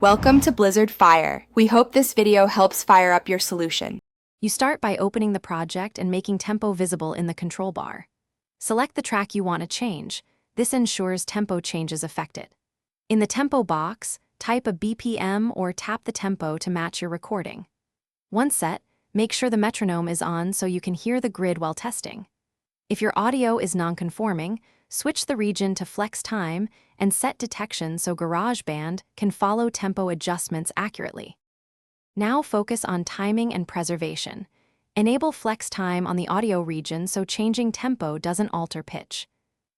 Welcome to Blizzard Fire. We hope this video helps fire up your solution. You start by opening the project and making tempo visible in the control bar. Select the track you want to change. This ensures tempo changes affected. In the tempo box, type a BPM or tap the tempo to match your recording. Once set, make sure the metronome is on so you can hear the grid while testing. If your audio is non-conforming, switch the region to flex time and set detection so Garageband can follow tempo adjustments accurately. Now focus on timing and preservation. Enable flex time on the audio region so changing tempo doesn't alter pitch.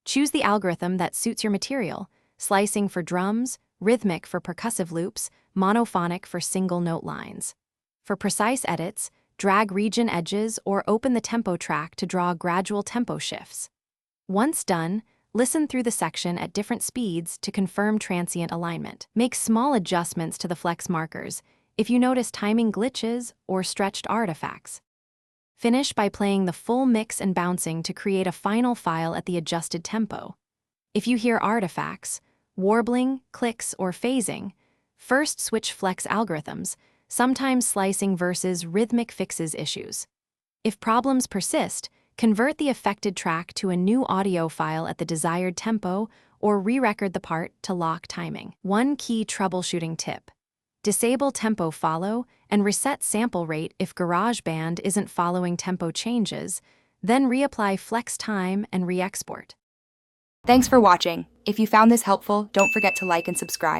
Choose the algorithm that suits your material, slicing for drums, rhythmic for percussive loops, monophonic for single note lines. For precise edits, drag region edges or open the tempo track to draw gradual tempo shifts. Once done, listen through the section at different speeds to confirm transient alignment. Make small adjustments to the flex markers if you notice timing glitches or stretched artifacts. Finish by playing the full mix and bouncing to create a final file at the adjusted tempo. If you hear artifacts, warbling, clicks, or phasing, first switch flex algorithms, sometimes slicing versus rhythmic fixes issues. If problems persist, convert the affected track to a new audio file at the desired tempo or re-record the part to lock timing. One key troubleshooting tip: disable tempo follow and reset sample rate if Garageband isn't following tempo changes, then reapply flex time and re-export. Thanks for watching. If you found this helpful, don't forget to like and subscribe.